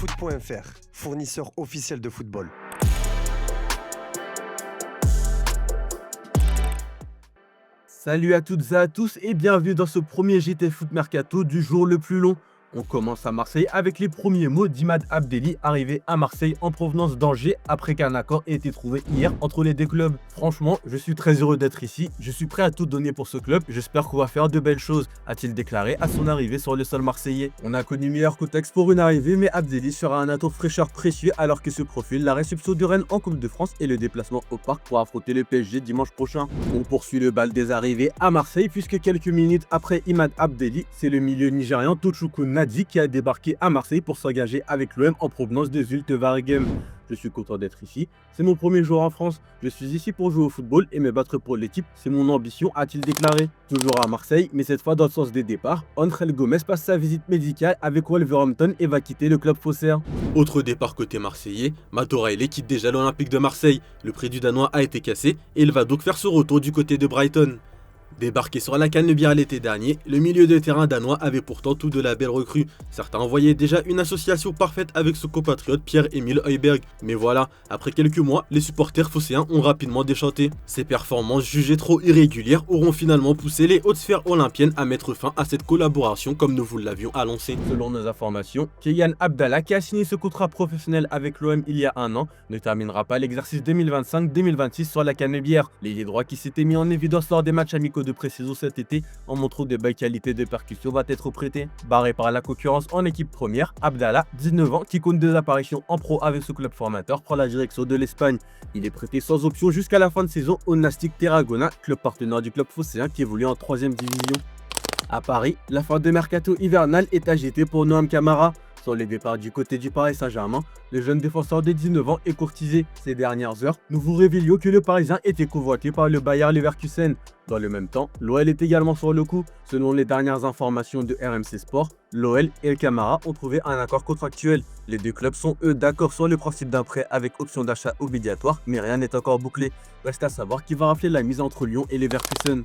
Foot.fr, fournisseur officiel de football. Salut à toutes et à tous et bienvenue dans ce premier JT Foot Mercato du jour le plus long. On commence à Marseille avec les premiers mots d'Imad Abdelli, arrivé à Marseille en provenance d'Angers après qu'un accord ait été trouvé hier entre les deux clubs. Franchement, je suis très heureux d'être ici, je suis prêt à tout donner pour ce club, j'espère qu'on va faire de belles choses, a-t-il déclaré à son arrivée sur le sol marseillais. On a connu meilleur contexte pour une arrivée, mais Abdelli sera un atout fraîcheur précieux alors que se profile la réception de Rennes en Coupe de France et le déplacement au parc pour affronter le PSG dimanche prochain. On poursuit le bal des arrivées à Marseille puisque quelques minutes après Imad Abdelli, c'est le milieu nigérian Tochukwu Nadi qui a débarqué à Marseille pour s'engager avec l'OM en provenance de Zulte Waregem. Je suis content d'être ici, c'est mon premier jour en France, je suis ici pour jouer au football et me battre pour l'équipe, c'est mon ambition, a-t-il déclaré. Toujours à Marseille, mais cette fois dans le sens des départs, Angel Gomes passe sa visite médicale avec Wolverhampton et va quitter le club faussaire. Autre départ côté marseillais, Matt O'Reilly quitte déjà l'Olympique de Marseille, le prix du Danois a été cassé et il va donc faire son retour du côté de Brighton. Débarqué sur la Canebière l'été dernier, le milieu de terrain danois avait pourtant tout de la belle recrue. Certains envoyaient déjà une association parfaite avec son compatriote Pierre-Emile Højbjerg. Mais voilà, après quelques mois, les supporters phocéens ont rapidement déchanté. Ces performances jugées trop irrégulières auront finalement poussé les hautes sphères olympiennes à mettre fin à cette collaboration comme nous vous l'avions annoncé. Selon nos informations, Kylian Abdallah, qui a signé ce contrat professionnel avec l'OM il y a un an, ne terminera pas l'exercice 2025-2026 sur la Canebière. L'ailier droit qui s'était mis en évidence lors des matchs amicaux de pré-saison cet été en montrant de belles qualités de percussion va être prêté. Barré par la concurrence en équipe première, Abdallah, 19 ans, qui compte 2 apparitions en pro avec ce club formateur, prend la direction de l'Espagne. Il est prêté sans option jusqu'à la fin de saison au Nastic Tarragona, club partenaire du club phocéen qui évolue en 3e division. À Paris, la fin de mercato hivernal est agitée pour Noam Camara. Sur les départs du côté du Paris Saint-Germain, le jeune défenseur de 19 ans est courtisé. Ces dernières heures, nous vous révélions que le Parisien était convoité par le Bayer Leverkusen. Dans le même temps, l'OL est également sur le coup. Selon les dernières informations de RMC Sport, l'OL et le Camara ont trouvé un accord contractuel. Les deux clubs sont eux d'accord sur le principe d'un prêt avec option d'achat obligatoire, mais rien n'est encore bouclé. Reste à savoir qui va rafler la mise entre Lyon et Leverkusen.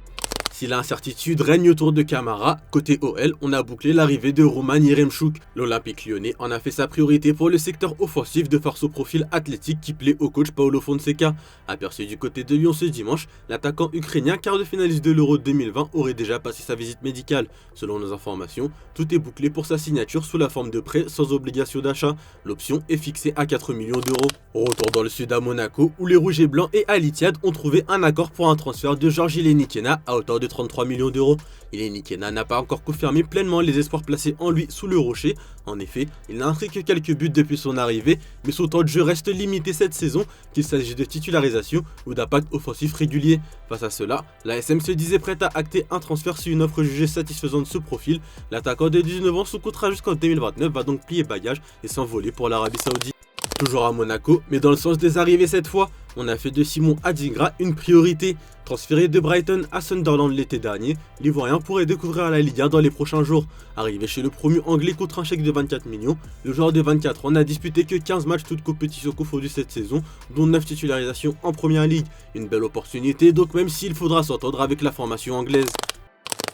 Si l'incertitude règne autour de Camara, côté OL, on a bouclé l'arrivée de Roman Yeremchuk. L'Olympique lyonnais en a fait sa priorité pour le secteur offensif de par son profil athlétique qui plaît au coach Paulo Fonseca. Aperçu du côté de Lyon ce dimanche, l'attaquant ukrainien quart de finaliste de l'Euro 2020 aurait déjà passé sa visite médicale. Selon nos informations, tout est bouclé pour sa signature sous la forme de prêt sans obligation d'achat. L'option est fixée à 4 millions d'euros. Retour dans le sud à Monaco, où les Rouges et Blancs et Al Ittihad ont trouvé un accord pour un transfert de Georges Ilenikena à hauteur de 33 millions d'euros. Ilenikena n'a pas encore confirmé pleinement les espoirs placés en lui sous le rocher. En effet, il n'a inscrit que quelques buts depuis son arrivée, mais son temps de jeu reste limité cette saison, qu'il s'agisse de titularisation ou d'impact offensif régulier. Face à cela, la SM se disait prête à acter un transfert sur une offre jugée satisfaisante de ce profil. L'attaquant de 19 ans sous contrat jusqu'en 2029 va donc plier bagages et s'envoler pour l'Arabie Saoudite. Toujours à Monaco, mais dans le sens des arrivées cette fois, on a fait de Simon Adingra une priorité. Transféré de Brighton à Sunderland l'été dernier, l'Ivoirien pourrait découvrir la Ligue 1 dans les prochains jours. Arrivé chez le promu anglais contre un chèque de 24 millions, le joueur de 24 ans n'a disputé que 15 matchs toutes compétitions confondues cette saison, dont 9 titularisations en Première Ligue. Une belle opportunité donc même s'il faudra s'entendre avec la formation anglaise.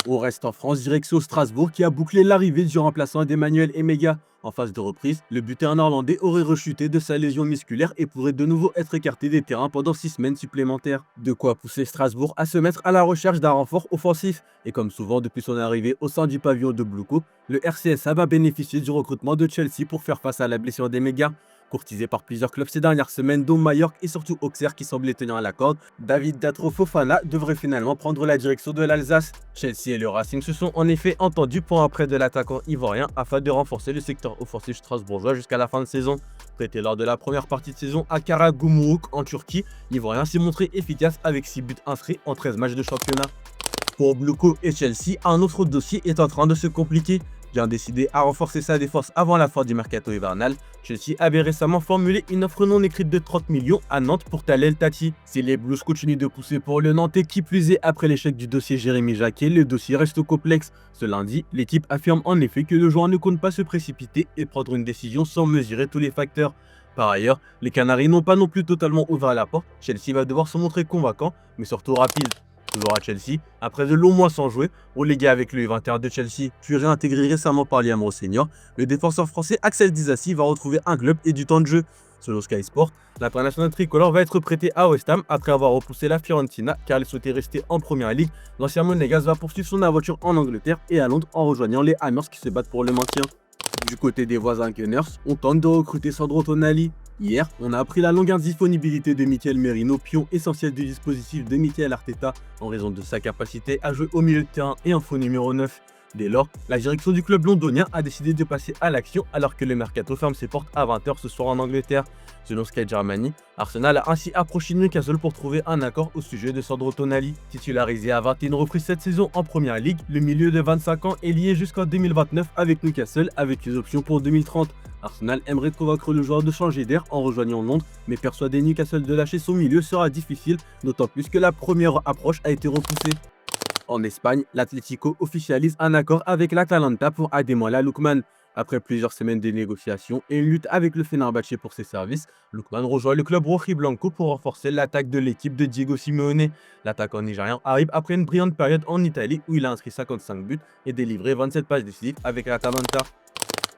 On reste en France, direction Strasbourg qui a bouclé l'arrivée du remplaçant d'Emmanuel Emega. En phase de reprise, le buteur néerlandais aurait rechuté de sa lésion musculaire et pourrait de nouveau être écarté des terrains pendant 6 semaines supplémentaires. De quoi pousser Strasbourg à se mettre à la recherche d'un renfort offensif. Et comme souvent depuis son arrivée au sein du pavillon de Bluco, le RCSA va bénéficier du recrutement de Chelsea pour faire face à la blessure d'Emega. Courtisé par plusieurs clubs ces dernières semaines, dont Mallorca et surtout Auxerre qui semblaient tenir à la corde, David Datro Fofana devrait finalement prendre la direction de l'Alsace. Chelsea et le Racing se sont en effet entendus pour un prêt de l'attaquant ivoirien afin de renforcer le secteur offensif strasbourgeois jusqu'à la fin de saison. Prêté lors de la première partie de saison à Karagümrük en Turquie, l'Ivoirien s'est montré efficace avec 6 buts inscrits en 13 matchs de championnat. Pour Bluco et Chelsea, un autre dossier est en train de se compliquer. Bien décidé à renforcer sa défense avant la fin du mercato hivernal, Chelsea avait récemment formulé une offre non écrite de 30 millions à Nantes pour Talel Tati. Si les Blues continuent de pousser pour le Nantais, qui plus est après l'échec du dossier Jérémy Jacquet, le dossier reste complexe. Ce lundi, l'équipe affirme en effet que le joueur ne compte pas se précipiter et prendre une décision sans mesurer tous les facteurs. Par ailleurs, les Canaries n'ont pas non plus totalement ouvert la porte, Chelsea va devoir se montrer convaincant, mais surtout rapide. Toujours à Chelsea, après de longs mois sans jouer, relégué avec le U21 de Chelsea, puis réintégré récemment par Liam Rossenior, le défenseur français Axel Disasi va retrouver un club et du temps de jeu. Selon Sky Sport, l'international tricolore va être prêté à West Ham après avoir repoussé la Fiorentina car il souhaitait rester en première ligue. L'ancien monégasque va poursuivre son aventure en Angleterre et à Londres en rejoignant les Hammers qui se battent pour le maintien. Du côté des voisins Gunners, on tente de recruter Sandro Tonali. Hier, on a appris la longue indisponibilité de Mikel Merino, pion essentiel du dispositif de Mikel Arteta, en raison de sa capacité à jouer au milieu de terrain et en faux numéro 9. Dès lors, la direction du club londonien a décidé de passer à l'action alors que le mercato ferme ses portes à 20 h ce soir en Angleterre. Selon Sky Germany, Arsenal a ainsi approché Newcastle pour trouver un accord au sujet de Sandro Tonali. Titularisé à 21 reprises cette saison en Première Ligue, le milieu de 25 ans est lié jusqu'en 2029 avec Newcastle avec les options pour 2030. Arsenal aimerait convaincre le joueur de changer d'air en rejoignant Londres, mais persuader Newcastle de lâcher son milieu sera difficile, d'autant plus que la première approche a été repoussée. En Espagne, l'Atlético officialise un accord avec l'Atalanta pour Ademola Lookman. Après plusieurs semaines de négociations et une lutte avec le Fenerbahçe pour ses services, Lookman rejoint le club rojiblanco pour renforcer l'attaque de l'équipe de Diego Simeone. L'attaquant nigérian arrive après une brillante période en Italie où il a inscrit 55 buts et délivré 27 passes décisives avec l'Atalanta.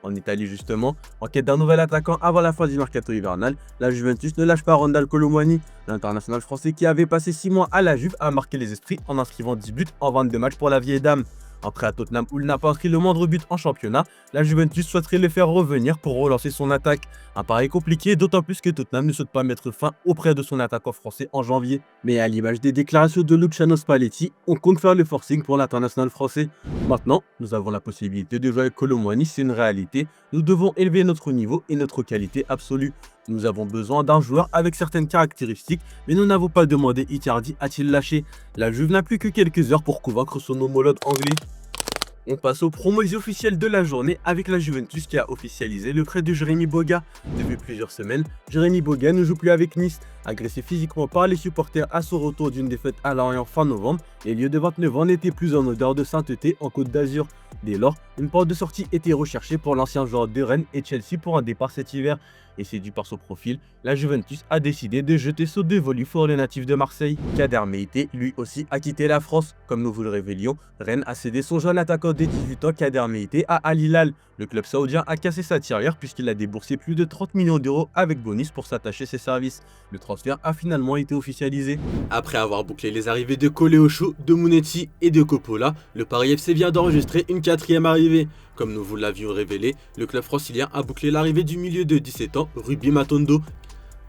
En Italie justement, en quête d'un nouvel attaquant avant la fin du mercato hivernal, la Juventus ne lâche pas Randal Kolo Muani. L'international français qui avait passé 6 mois à la Juve a marqué les esprits en inscrivant 10 buts en 22 matchs pour la vieille dame. Après à Tottenham où il n'a pas inscrit le moindre but en championnat, la Juventus souhaiterait le faire revenir pour relancer son attaque. Un pari compliqué, d'autant plus que Tottenham ne souhaite pas mettre fin auprès de son attaquant français en janvier. Mais à l'image des déclarations de Luciano Spalletti, on compte faire le forcing pour l'international français. Maintenant, nous avons la possibilité de jouer avec Kolo Muani, c'est une réalité. Nous devons élever notre niveau et notre qualité absolue. Nous avons besoin d'un joueur avec certaines caractéristiques, mais nous n'avons pas demandé Icardi a-t-il lâché. La Juve n'a plus que quelques heures pour convaincre son homologue anglais. On passe aux promos officiels de la journée avec la Juventus qui a officialisé le prêt de Jérémy Boga. Depuis plusieurs semaines, Jérémy Boga ne joue plus avec Nice. Agressé physiquement par les supporters à son retour d'une défaite à Lorient fin novembre, l'ailier de 29 ans n'était plus en odeur de sainteté en Côte d'Azur. Dès lors, une porte de sortie était recherchée pour l'ancien joueur de Rennes et Chelsea pour un départ cet hiver. Et séduit par son profil, la Juventus a décidé de jeter son dévolu pour le natif de Marseille. Kader Meïté, lui aussi, a quitté la France. Comme nous vous le révélions, Rennes a cédé son jeune attaquant de 18 ans, Kader Meïté, à Al Hilal. Le club saoudien a cassé sa tirelire puisqu'il a déboursé plus de 30 millions d'euros avec bonus pour s'attacher ses services. Le transfert a finalement été officialisé. Après avoir bouclé les arrivées de Coléochou, de Mounetti et de Coppola, le Paris FC vient d'enregistrer une 4e arrivée. Comme nous vous l'avions révélé, le club francilien a bouclé l'arrivée du milieu de 17 ans, Ruby Matondo.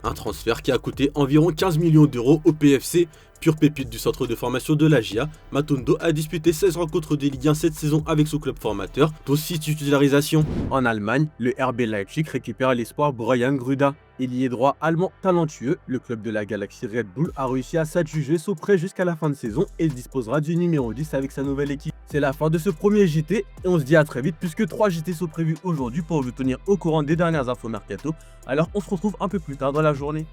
Un transfert qui a coûté environ 15 millions d'euros au PFC. Pure pépite du centre de formation de la GIA, Matondo a disputé 16 rencontres de Ligue 1 cette saison avec son club formateur, dont 6 titularisations. En Allemagne, le RB Leipzig récupère l'espoir Brian Gruda. Ailier droit allemand talentueux, le club de la galaxie Red Bull a réussi à s'adjuger son prêt jusqu'à la fin de saison et il disposera du numéro 10 avec sa nouvelle équipe. C'est la fin de ce premier JT et on se dit à très vite puisque 3 JT sont prévus aujourd'hui pour vous tenir au courant des dernières infos mercato. Alors on se retrouve un peu plus tard dans la journée.